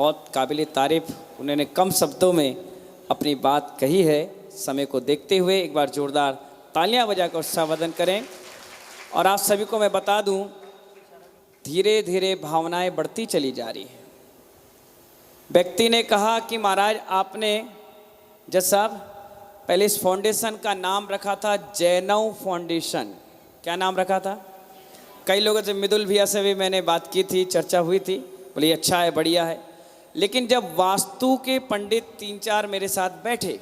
बहुत काबिल तारीफ, उन्होंने कम शब्दों में अपनी बात कही है। समय को देखते हुए एक बार जोरदार तालियां बजाकर उत्साहवर्धन करें। और आप सभी को मैं बता दूं, धीरे धीरे भावनाएं बढ़ती चली जा रही है। व्यक्ति ने कहा कि महाराज आपने जज साहब पहले इस फाउंडेशन का नाम रखा था जैनव फाउंडेशन। क्या नाम रखा था? कई लोगों से, मृदुल भैया से भी मैंने बात की थी, चर्चा हुई थी, बोले अच्छा है, बढ़िया है। लेकिन जब वास्तु के पंडित 3-4 मेरे साथ बैठे,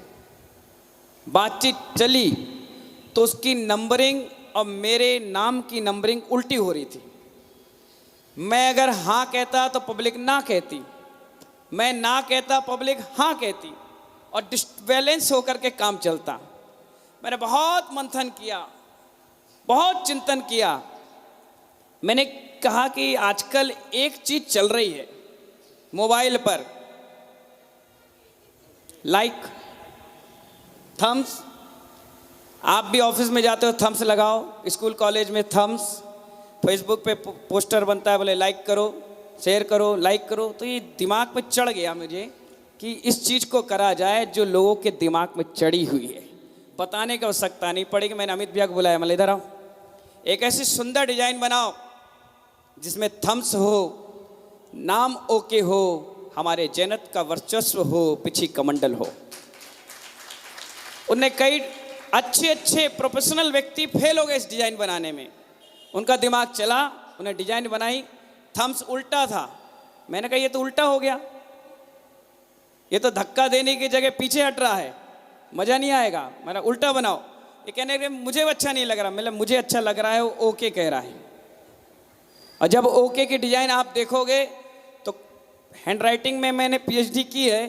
बातचीत चली, तो उसकी नंबरिंग और मेरे नाम की नंबरिंग उल्टी हो रही थी। मैं अगर हाँ कहता तो पब्लिक ना कहती, मैं ना कहता पब्लिक हाँ कहती, और डिसबैलेंस होकर के काम चलता। मैंने बहुत मंथन किया, बहुत चिंतन किया। मैंने कहा कि आजकल एक चीज चल रही है मोबाइल पर, लाइक, थम्स। आप भी ऑफिस में जाते हो, थम्स लगाओ, स्कूल कॉलेज में थम्स, फेसबुक पे पोस्टर बनता है, बोले लाइक करो, शेयर करो, लाइक करो। तो ये दिमाग में चढ़ गया मुझे कि इस चीज़ को करा जाए जो लोगों के दिमाग में चढ़ी हुई है। बताने की आवश्यकता नहीं पड़ेगी। मैंने अमित भैया को बुलाया, मैं इधर आओ, एक ऐसी सुंदर डिजाइन बनाओ जिसमें थम्स हो, नाम ओके हो, हमारे जैनत का वर्चस्व हो, पीछे कमंडल हो। उनने कई अच्छे प्रोफेशनल व्यक्ति फेल हो गए इस डिजाइन बनाने में। उनका दिमाग चला, उन्हें डिजाइन बनाई, थम्स उल्टा था। मैंने कहा ये तो उल्टा हो गया, ये तो धक्का देने की जगह पीछे हट रहा है, मजा नहीं आएगा, मैंने उल्टा बनाओ। ये कहने के मुझे अच्छा नहीं लग रहा। मतलब मुझे अच्छा लग रहा है, वो ओके कह रहा है। और जब ओके की डिजाइन आप देखोगे तो हैंडराइटिंग में मैंने पीएचडी की है,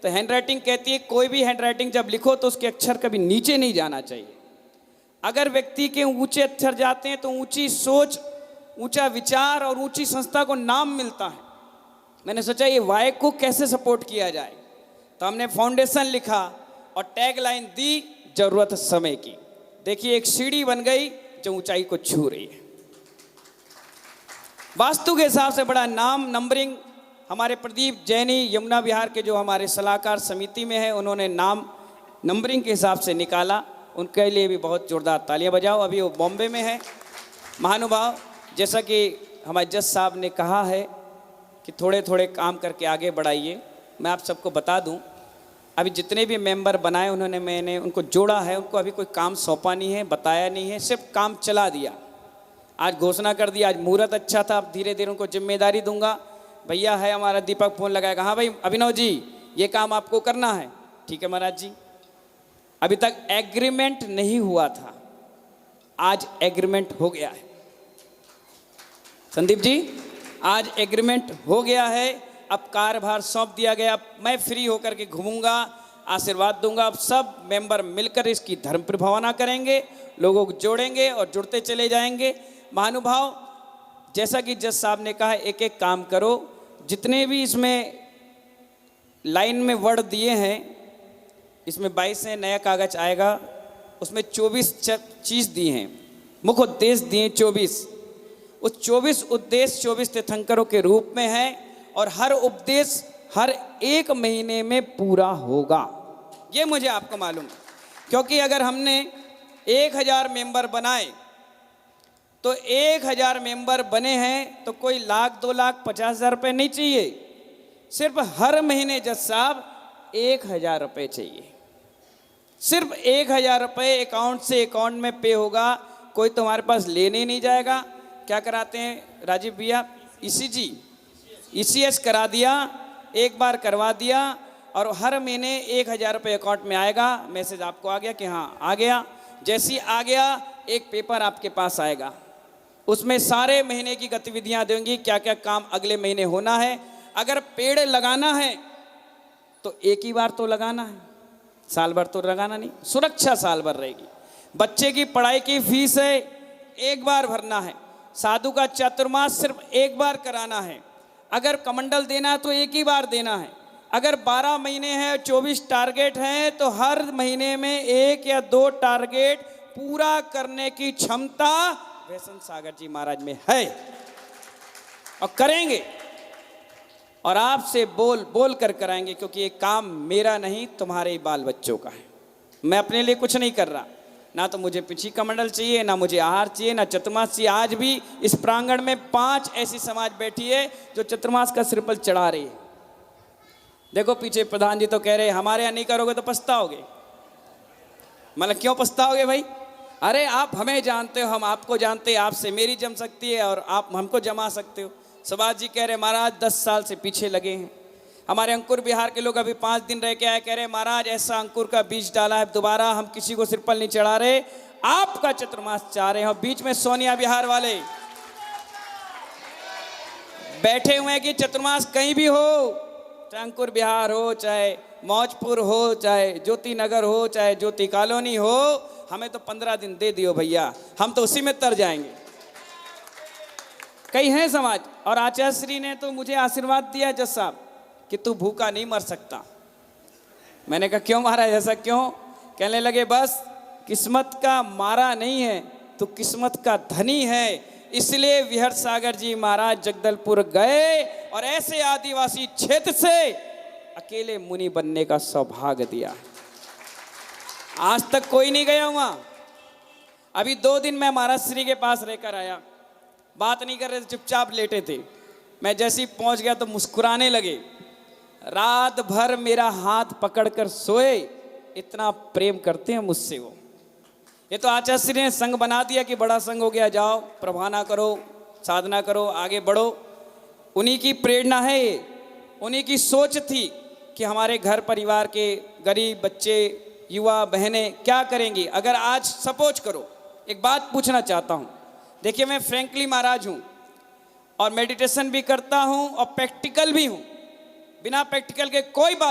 तो हैंडराइटिंग कहती है कोई भी हैंडराइटिंग जब लिखो तो उसके अक्षर कभी नीचे नहीं जाना चाहिए। अगर व्यक्ति के ऊंचे अक्षर जाते हैं तो ऊंची सोच, ऊंचा विचार और ऊंची संस्था को नाम मिलता है। मैंने सोचा ये वाई को कैसे सपोर्ट किया जाए, तो हमने फाउंडेशन लिखा और टैग लाइन दी, जरूरत समय की। देखिए एक सीढ़ी बन गई जो ऊंचाई को छू रही है। वास्तु के हिसाब से बड़ा नाम, नंबरिंग, हमारे प्रदीप जैनी यमुना विहार के जो हमारे सलाहकार समिति में है, उन्होंने नाम नंबरिंग के हिसाब से निकाला। उनके लिए भी बहुत जोरदार तालियां बजाओ। अभी वो बॉम्बे में है महानुभाव। जैसा कि हमारे जज साहब ने कहा है कि थोड़े थोड़े काम करके आगे बढ़ाइए। मैं आप सबको बता दूं, अभी जितने भी मेंबर बनाए उन्होंने, मैंने उनको जोड़ा है, उनको अभी कोई काम सौंपा नहीं है, बताया नहीं है, सिर्फ काम चला दिया। आज घोषणा कर दिया, आज मुहूर्त अच्छा था, अब धीरे धीरे उनको जिम्मेदारी दूंगा। भैया है हमारा दीपक, फोन लगाएगा, हाँ भाई अभिनव जी ये काम आपको करना है। ठीक है महाराज जी। अभी तक एग्रीमेंट नहीं हुआ था, आज एग्रीमेंट हो गया है। संदीप जी आज एग्रीमेंट हो गया है, अब कार्यभार सौंप दिया गया। अब मैं फ्री होकर के घूमूंगा, आशीर्वाद दूंगा। अब सब मेंबर मिलकर इसकी धर्म प्रभावना करेंगे, लोगों को जोड़ेंगे और जुड़ते चले जाएंगे। महानुभाव, जैसा कि जज साहब ने कहा, एक एक काम करो। जितने भी इसमें लाइन में वर्ड दिए हैं, इसमें 22 है, नया कागज आएगा, उसमें 24 चीज़ दी हैं, मुख्य उद्देश्य दिए 24। उस 24 उद्देश्य 24 तीर्थंकरों के रूप में है और हर उपदेश हर 1 महीने में पूरा होगा, ये मुझे आपको मालूम है। क्योंकि अगर हमने 1000 मेंबर बनाए तो 1000 मेंबर बने हैं तो कोई 1,00,000 2,00,000 50,000 रुपये नहीं चाहिए। सिर्फ हर महीने जज साहब 1,000 रुपये चाहिए। सिर्फ 1,000 रुपये अकाउंट से अकाउंट में पे होगा। कोई तुम्हारे पास लेने नहीं जाएगा। क्या कराते हैं राजीव भैया? ईसीजी, ईसीएस करा दिया, एक बार करवा दिया और हर महीने 1,000 रुपये अकाउंट में आएगा। मैसेज आपको आ गया कि हाँ आ गया। जैसे ही आ गया एक पेपर आपके पास आएगा, उसमें सारे महीने की गतिविधियां देंगी, क्या क्या काम अगले महीने होना है। अगर पेड़ लगाना है तो एक ही बार तो लगाना है, साल भर तो लगाना नहीं। सुरक्षा साल भर रहेगी। बच्चे की पढ़ाई की फीस है, एक बार भरना है। साधु का चातुर्मास सिर्फ एक बार कराना है। अगर कमंडल देना है तो एक ही बार देना है। अगर 12 महीने हैं, 24 टारगेट हैं, तो हर महीने में 1 या 2 टारगेट पूरा करने की क्षमता वैष्णव सागर जी महाराज में है और करेंगे। और आपसे बोल बोल कर कराएंगे, क्योंकि ये काम मेरा नहीं तुम्हारे बाल बच्चों का है। मैं अपने लिए कुछ नहीं कर रहा, ना तो मुझे पिछी कमंडल चाहिए, ना मुझे आहार चाहिए, ना चतुर्मास चाहिए। आज भी इस प्रांगण में 5 ऐसी समाज बैठी है जो चतुर्मास का श्रीफल चढ़ा रही है। देखो पीछे प्रधान जी तो कह रहे हमारे यहाँ नहीं करोगे तो पछताओगे। मतलब क्यों पछताओगे भाई? अरे आप हमें जानते हो, हम आपको जानते हैं, आपसे मेरी जम सकती है और आप हमको जमा सकते हो। सुभाष जी कह रहे महाराज 10 साल से पीछे लगे हैं। हमारे अंकुर बिहार के लोग अभी 5 दिन रह के आए, कह रहे महाराज ऐसा अंकुर का बीज डाला है, दोबारा हम किसी को श्रीफल नहीं चढ़ा रहे, आपका चतुर्मास चाह रहे हैं। और बीच में सोनिया बिहार वाले बैठे हुए हैं कि चतुर्मास कहीं भी हो, चाहे अंकुर बिहार हो, चाहे मौजपुर हो, चाहे ज्योति नगर हो, चाहे ज्योति कॉलोनी हो, हमें तो 15 दिन दे दियो भैया, हम तो उसी में तर जाएंगे। कई हैं समाज। और आचार्य श्री ने तो मुझे आशीर्वाद दिया जज साहब कि तू भूखा नहीं मर सकता। मैंने कहा क्यों महाराज, ऐसा क्यों? कहने लगे बस किस्मत का मारा नहीं है, तो किस्मत का धनी है। इसलिए विहर सागर जी महाराज जगदलपुर गए और ऐसे आदिवासी क्षेत्र से अकेले मुनि बनने का सौभाग्य दिया। आज तक कोई नहीं गया वहां। अभी 2 दिन मैं महाराज श्री के पास रहकर आया, बात नहीं कर रहे थे, चुपचाप लेटे थे। मैं जैसे ही पहुंच गया तो मुस्कुराने लगे। रात भर मेरा हाथ पकड़कर सोए, इतना प्रेम करते हैं मुझसे वो। ये तो आचार्य श्री ने संघ बना दिया कि बड़ा संघ हो गया, जाओ प्रभाना करो, साधना करो, आगे बढ़ो। उन्हीं की प्रेरणा है ये, उन्हीं की सोच थी कि हमारे घर परिवार के गरीब बच्चे, युवा बहनें क्या करेंगी अगर आज सपोज करो। एक बात पूछना चाहता हूँ, देखिए मैं फ्रैंकली महाराज हूँ और मेडिटेशन भी करता हूँ और प्रैक्टिकल भी हूँ। बिना प्रैक्टिकल के कोई बात